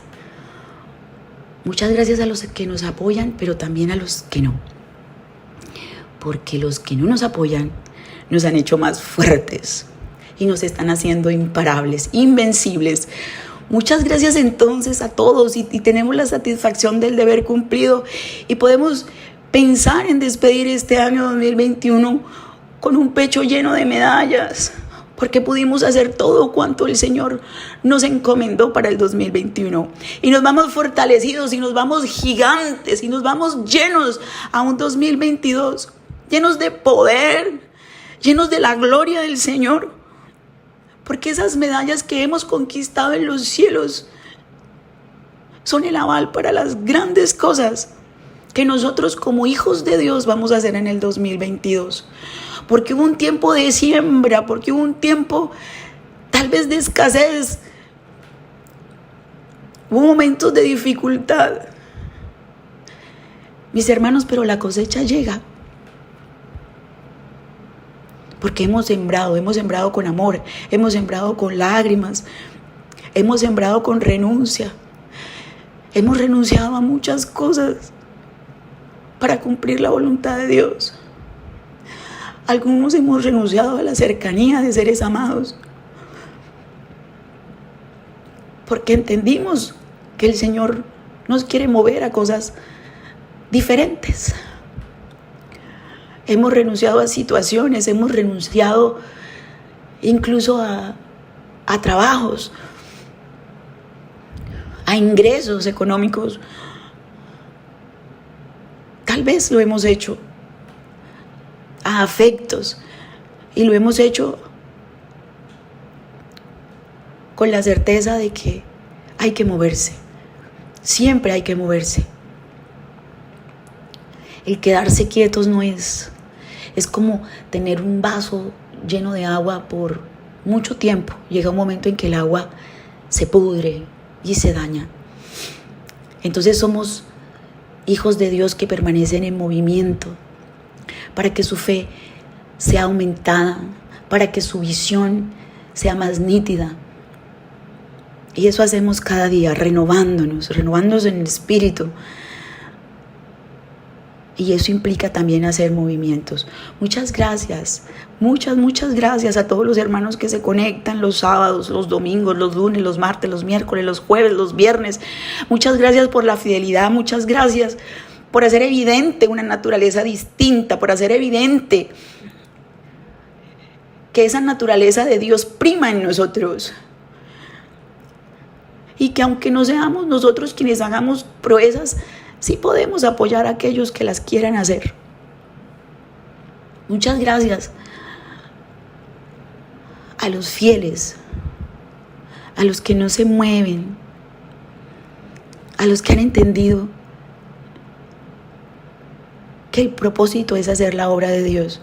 Muchas gracias a los que nos apoyan, pero también a los que no. Porque los que no nos apoyan nos han hecho más fuertes y nos están haciendo imparables, invencibles. Muchas gracias entonces a todos y tenemos la satisfacción del deber cumplido y podemos pensar en despedir este año 2021 con un pecho lleno de medallas, porque pudimos hacer todo cuanto el Señor nos encomendó para el 2021. Y nos vamos fortalecidos y nos vamos gigantes y nos vamos llenos a un 2022, llenos de poder, llenos de la gloria del Señor. Porque esas medallas que hemos conquistado en los cielos son el aval para las grandes cosas que nosotros como hijos de Dios vamos a hacer en el 2022. Porque hubo un tiempo de siembra, porque hubo un tiempo tal vez de escasez, hubo momentos de dificultad. Mis hermanos, pero la cosecha llega. Porque hemos sembrado con amor, hemos sembrado con lágrimas, hemos sembrado con renuncia. Hemos renunciado a muchas cosas para cumplir la voluntad de Dios. Algunos hemos renunciado a la cercanía de seres amados, porque entendimos que el Señor nos quiere mover a cosas diferentes. Hemos renunciado a situaciones, hemos renunciado incluso a trabajos, a ingresos económicos. Tal vez lo hemos hecho, a afectos, y lo hemos hecho con la certeza de que hay que moverse. Siempre hay que moverse. El quedarse quietos no es como tener un vaso lleno de agua por mucho tiempo. Llega un momento en que el agua se pudre y se daña. Entonces somos hijos de Dios que permanecen en movimiento para que su fe sea aumentada, para que su visión sea más nítida. Y eso hacemos cada día, renovándonos en el espíritu. Y eso implica también hacer movimientos. Muchas gracias, muchas gracias a todos los hermanos que se conectan los sábados, los domingos, los lunes, los martes, los miércoles, los jueves, los viernes. Muchas gracias por la fidelidad, muchas gracias por hacer evidente una naturaleza distinta, por hacer evidente que esa naturaleza de Dios prima en nosotros. Y que aunque no seamos nosotros quienes hagamos proezas, sí podemos apoyar a aquellos que las quieran hacer. Muchas gracias a los fieles, a los que no se mueven, a los que han entendido que el propósito es hacer la obra de Dios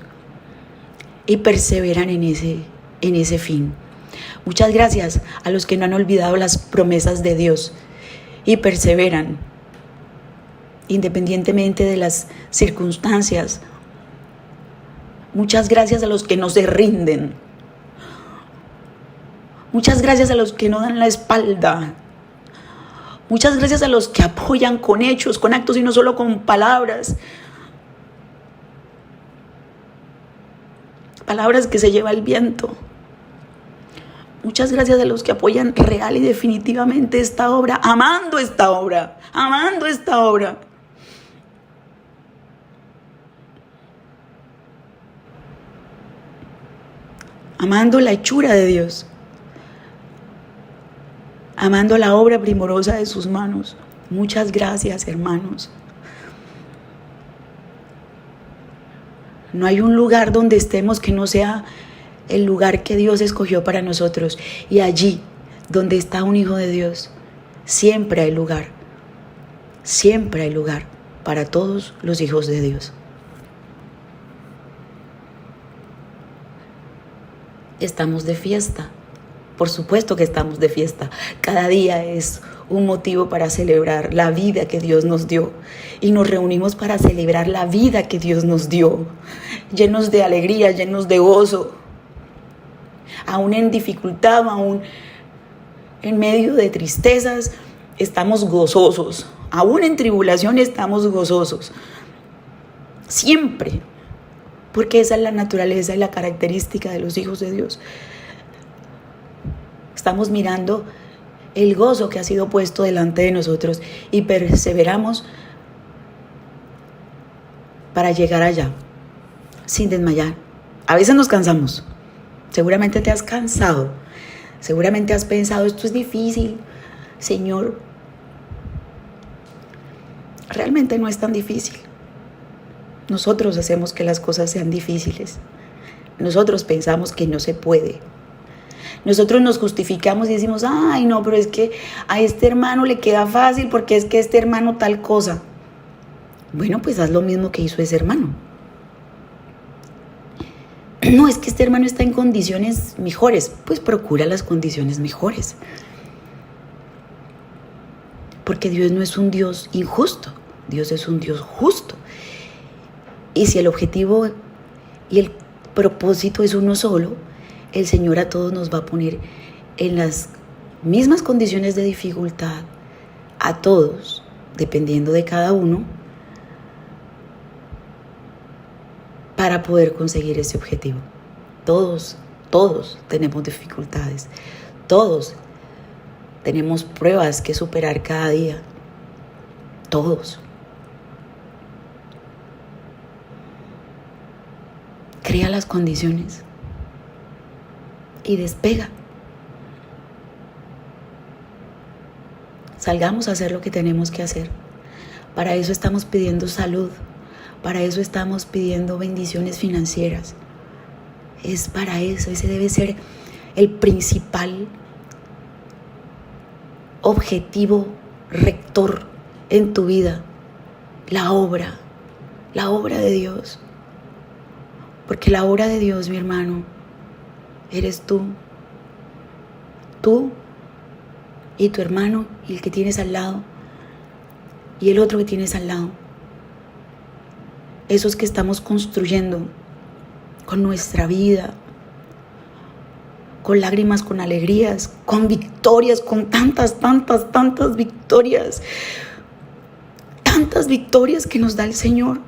y perseveran en ese fin. Muchas gracias a los que no han olvidado las promesas de Dios y perseveran independientemente de las circunstancias. Muchas gracias a los que no se rinden. Muchas gracias a los que no dan la espalda. Muchas gracias a los que apoyan con hechos, con actos y no solo con palabras. Palabras que se lleva el viento. Muchas gracias a los que apoyan real y definitivamente esta obra, amando esta obra. Amando la hechura de Dios. Amando la obra primorosa de sus manos. Muchas gracias, hermanos. No hay un lugar donde estemos que no sea el lugar que Dios escogió para nosotros. Y allí, donde está un hijo de Dios, siempre hay lugar. Siempre hay lugar para todos los hijos de Dios. Estamos de fiesta. Por supuesto que estamos de fiesta. Cada día es un motivo para celebrar la vida que Dios nos dio. Y nos reunimos para celebrar la vida que Dios nos dio. Llenos de alegría, llenos de gozo. Aún en dificultad, aún en medio de tristezas, estamos gozosos. Aún en tribulación estamos gozosos. Siempre. Porque esa es la naturaleza y la característica de los hijos de Dios. Estamos mirando el gozo que ha sido puesto delante de nosotros y perseveramos para llegar allá, sin desmayar. A veces nos cansamos. Seguramente te has cansado. Seguramente has pensado, esto es difícil, Señor. Realmente no es tan difícil. Nosotros hacemos que las cosas sean difíciles. Nosotros pensamos que no se puede. Nosotros nos justificamos y decimos, ay no, pero es que a este hermano le queda fácil porque es que este hermano tal cosa. Bueno, pues haz lo mismo que hizo ese hermano. No, es que este hermano está en condiciones mejores. Pues procura las condiciones mejores. Porque Dios no es un Dios injusto. Dios es un Dios justo. Y si el objetivo y el propósito es uno solo, el Señor a todos nos va a poner en las mismas condiciones de dificultad, a todos, dependiendo de cada uno, para poder conseguir ese objetivo. Todos tenemos dificultades, todos tenemos pruebas que superar cada día, todos. Crea las condiciones y despega. Salgamos a hacer lo que tenemos que hacer. Para eso estamos pidiendo salud. Para eso estamos pidiendo bendiciones financieras. Es para eso. Ese debe ser el principal objetivo rector en tu vida, la obra de Dios. Porque la obra de Dios, mi hermano, eres tú y tu hermano y el que tienes al lado y el otro que tienes al lado. Esos que estamos construyendo con nuestra vida, con lágrimas, con alegrías, con victorias, con tantas victorias. Tantas victorias que nos da el Señor.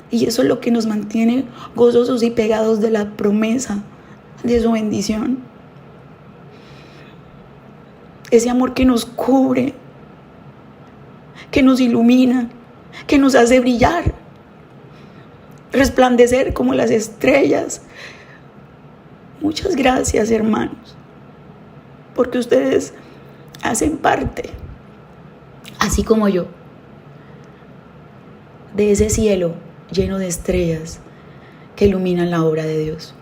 Y eso es lo que nos mantiene gozosos y pegados de la promesa de su bendición. Ese amor que nos cubre, que nos ilumina, que nos hace brillar, resplandecer como las estrellas. Muchas gracias, hermanos, porque ustedes hacen parte, así como yo, de ese cielo lleno de estrellas que iluminan la obra de Dios.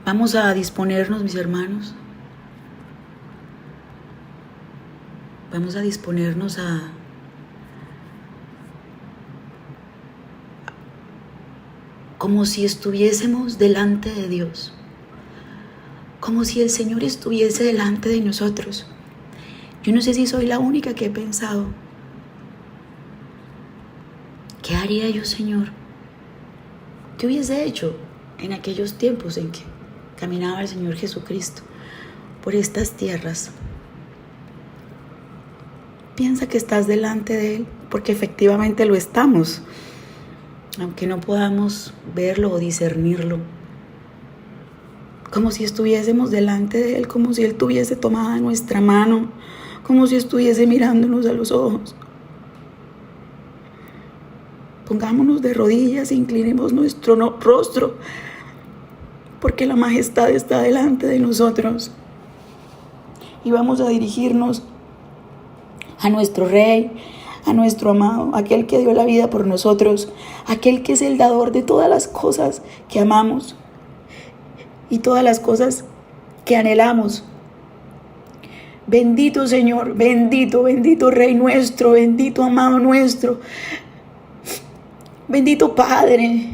Vamos a disponernos, mis hermanos. Vamos a disponernos como si estuviésemos delante de Dios, como si el Señor estuviese delante de nosotros. Yo no sé si soy la única que he pensado, ¿qué haría yo, Señor? ¿Qué hubiese hecho en aquellos tiempos en que caminaba el Señor Jesucristo por estas tierras? Piensa que estás delante de Él, porque efectivamente lo estamos, aunque no podamos verlo o discernirlo. Como si estuviésemos delante de Él, como si Él tuviese tomada nuestra mano, como si estuviese mirándonos a los ojos. Pongámonos de rodillas e inclinemos nuestro rostro, porque la majestad está delante de nosotros. Y vamos a dirigirnos a nuestro Rey, a nuestro amado, aquel que dio la vida por nosotros, aquel que es el dador de todas las cosas que amamos y todas las cosas que anhelamos. Bendito Señor, bendito Rey nuestro, bendito amado nuestro, bendito Padre,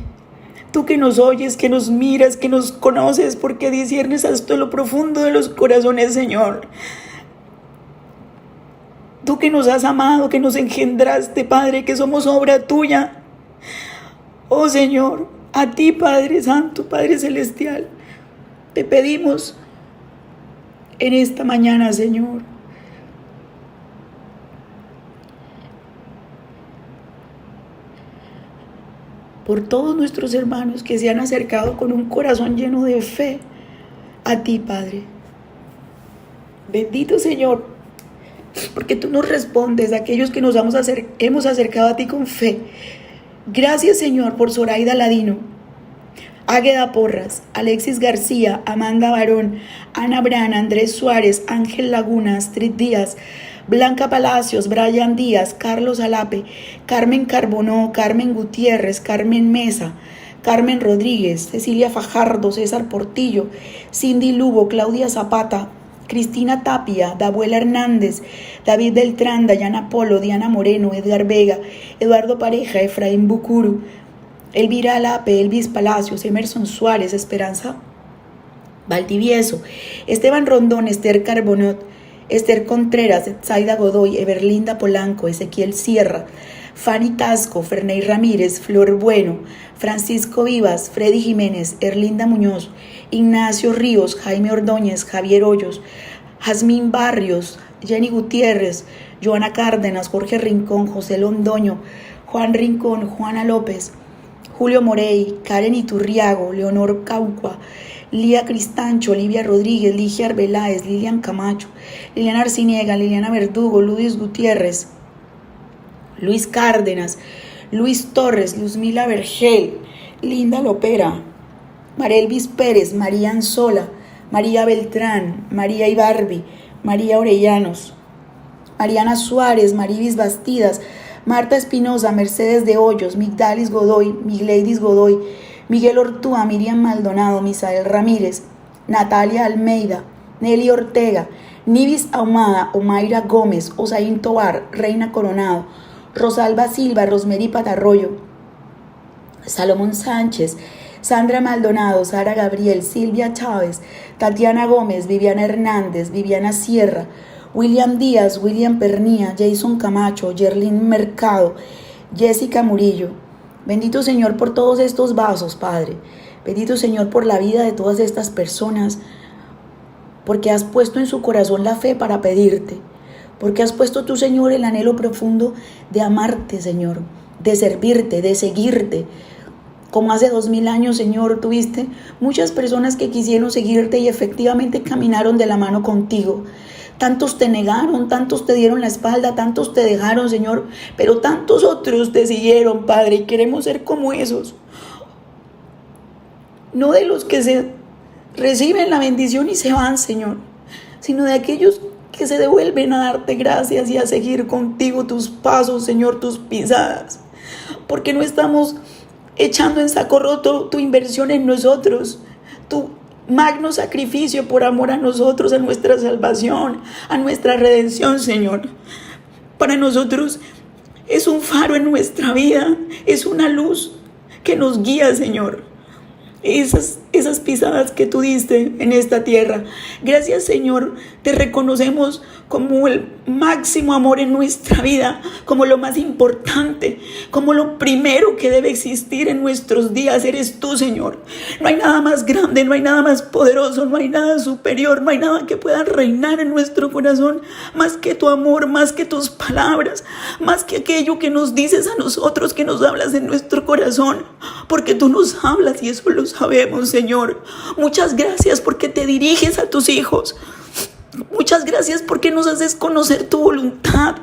tú que nos oyes, que nos miras, que nos conoces, porque disciernes hasta lo profundo de los corazones, Señor. Tú que nos has amado, que nos engendraste, Padre, que somos obra tuya. Oh Señor, a ti, Padre Santo, Padre Celestial, te pedimos en esta mañana, Señor, por todos nuestros hermanos que se han acercado con un corazón lleno de fe a ti, Padre. Bendito Señor, porque tú nos respondes a aquellos que nos hemos acercado a ti con fe. Gracias, Señor, por Zoraida Ladino, Águeda Porras, Alexis García, Amanda Barón, Ana Brana, Andrés Suárez, Ángel Laguna, Astrid Díaz, Blanca Palacios, Brian Díaz, Carlos Alape, Carmen Carbonó, Carmen Gutiérrez, Carmen Mesa, Carmen Rodríguez, Cecilia Fajardo, César Portillo, Cindy Lugo, Claudia Zapata, Cristina Tapia, Dabuela Hernández, David Beltrán, Dayana Polo, Diana Moreno, Edgar Vega, Eduardo Pareja, Efraín Bucuru, Elvira Alape, Elvis Palacios, Emerson Suárez, Esperanza Valdivieso, Esteban Rondón, Esther Carbonot, Esther Contreras, Zaida Godoy, Everlinda Polanco, Ezequiel Sierra, Fanny Tasco, Ferney Ramírez, Flor Bueno, Francisco Vivas, Freddy Jiménez, Erlinda Muñoz, Ignacio Ríos, Jaime Ordóñez, Javier Hoyos, Jazmín Barrios, Jenny Gutiérrez, Joana Cárdenas, Jorge Rincón, José Londoño, Juan Rincón, Juana López, Julio Morey, Karen Iturriago, Leonor Caucua, Lía Cristancho, Olivia Rodríguez, Ligia Arbeláez, Lilian Camacho, Liliana Arciniega, Liliana Verdugo, Luis Gutiérrez, Luis Cárdenas, Luis Torres, Luzmila Vergel, Linda Lopera, Marelvis Pérez, María Anzola, María Beltrán, María Ibarbi, María Orellanos, Mariana Suárez, Maribis Bastidas, Marta Espinosa, Mercedes de Hoyos, Migdalis Godoy, Migleidis Godoy, Miguel Ortúa, Miriam Maldonado, Misael Ramírez, Natalia Almeida, Nelly Ortega, Nivis Ahumada, Omaira Gómez, Osaín Tobar, Reina Coronado, Rosalba Silva, Rosmery Patarroyo, Salomón Sánchez, Sandra Maldonado, Sara Gabriel, Silvia Chávez, Tatiana Gómez, Viviana Hernández, Viviana Sierra, William Díaz, William Pernía, Jason Camacho, Yerlin Mercado, Jessica Murillo. Bendito Señor por todos estos vasos, Padre. Bendito Señor por la vida de todas estas personas, porque has puesto en su corazón la fe para pedirte, porque has puesto tú, Señor, el anhelo profundo de amarte, Señor, de servirte, de seguirte. Como hace 2000 años, Señor, tuviste muchas personas que quisieron seguirte y efectivamente caminaron de la mano contigo. Tantos te negaron, tantos te dieron la espalda, tantos te dejaron, Señor, pero tantos otros te siguieron, Padre, y queremos ser como esos. No de los que se reciben la bendición y se van, Señor, sino de aquellos que se devuelven a darte gracias y a seguir contigo tus pasos, Señor, tus pisadas, porque no estamos echando en saco roto tu inversión en nosotros, tu magno sacrificio por amor a nosotros, a nuestra salvación, a nuestra redención, Señor. Para nosotros es un faro en nuestra vida, es una luz que nos guía, Señor. Esas pisadas que tú diste en esta tierra. Gracias, Señor, te reconocemos como el máximo amor en nuestra vida, como lo más importante, como lo primero que debe existir en nuestros días. Eres tú, Señor. No hay nada más grande, no hay nada más poderoso, no hay nada superior, no hay nada que pueda reinar en nuestro corazón más que tu amor, más que tus palabras, más que aquello que nos dices a nosotros, que nos hablas en nuestro corazón, porque tú nos hablas y eso lo sabemos, Señor. Muchas gracias porque te diriges a tus hijos. Muchas gracias porque nos haces conocer tu voluntad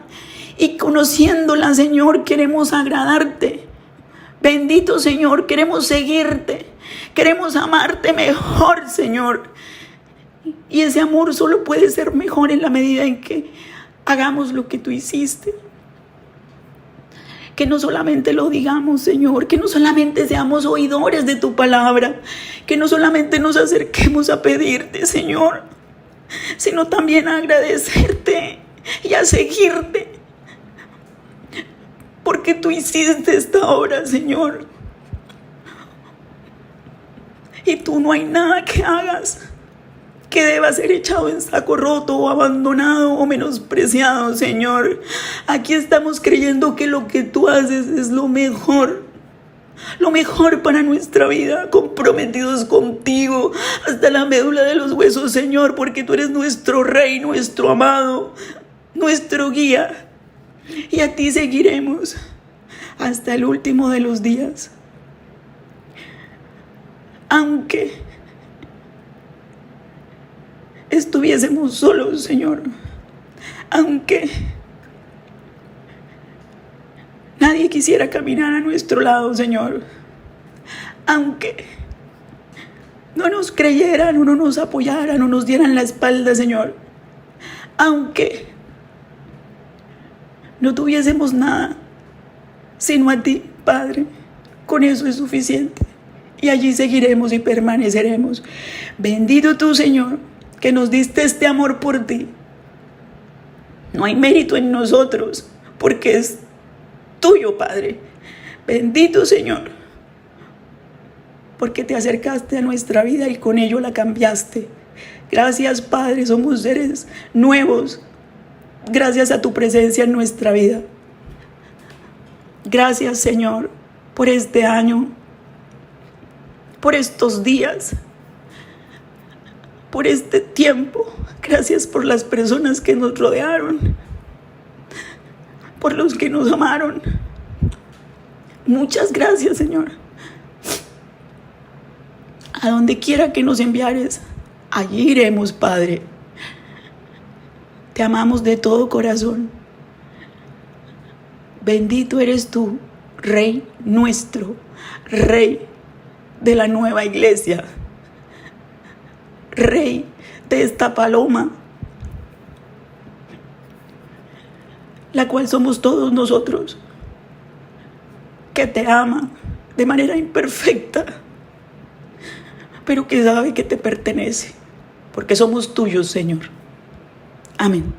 y conociéndola, Señor, queremos agradarte. Bendito Señor, queremos seguirte, queremos amarte mejor, Señor. Y ese amor solo puede ser mejor en la medida en que hagamos lo que tú hiciste. Que no solamente lo digamos, Señor, que no solamente seamos oidores de tu palabra, que no solamente nos acerquemos a pedirte, Señor, sino también a agradecerte y a seguirte, porque tú hiciste esta obra, Señor. Y tú no hay nada que hagas que deba ser echado en saco roto o abandonado o menospreciado, Señor. Aquí estamos creyendo que lo que tú haces es lo mejor para nuestra vida, comprometidos contigo hasta la médula de los huesos, Señor, porque tú eres nuestro Rey, nuestro amado, nuestro guía, y a ti seguiremos hasta el último de los días. Aunque estuviésemos solos, Señor, aunque nadie quisiera caminar a nuestro lado, Señor, aunque no nos creyeran o no nos apoyaran o nos dieran la espalda, Señor, aunque no tuviésemos nada sino a ti, Padre, con eso es suficiente y allí seguiremos y permaneceremos. Bendito tú, Señor, que nos diste este amor por ti. No hay mérito en nosotros porque es tuyo, Padre. Bendito Señor, porque te acercaste a nuestra vida y con ello la cambiaste. Gracias, Padre, somos seres nuevos gracias a tu presencia en nuestra vida. Gracias, Señor, por este año, por estos días, por este tiempo. Gracias por las personas que nos rodearon, por los que nos amaron. Muchas gracias, Señor. A donde quiera que nos enviares, allí iremos, Padre. Te amamos de todo corazón. Bendito eres tú, Rey nuestro, Rey de la nueva iglesia, Rey de esta paloma, la cual somos todos nosotros, que te ama de manera imperfecta, pero que sabe que te pertenece, porque somos tuyos, Señor. Amén.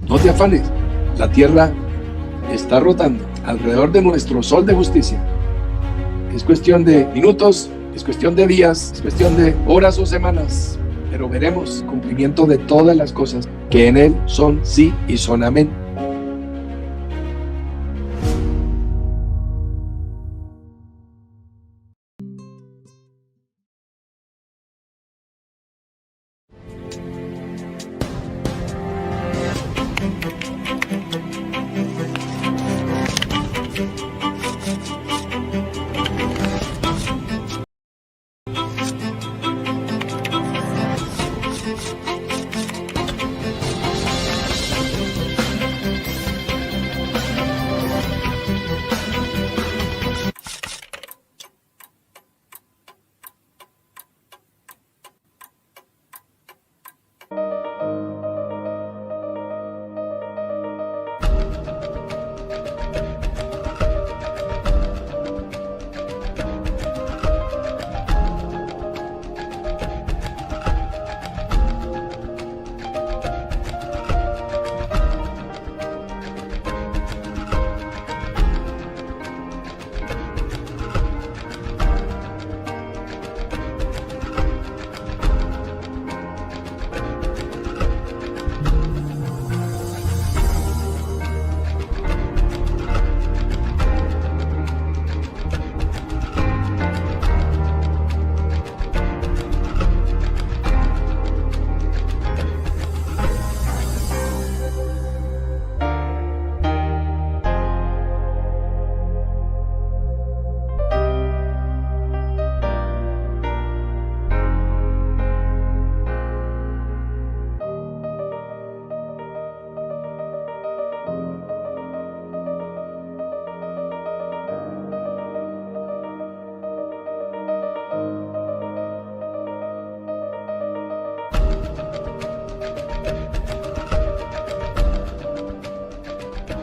No te afanes, la tierra está rotando alrededor de nuestro sol de justicia. Es cuestión de minutos, es cuestión de días, es cuestión de horas o semanas, pero veremos cumplimiento de todas las cosas que en Él son sí y son amén.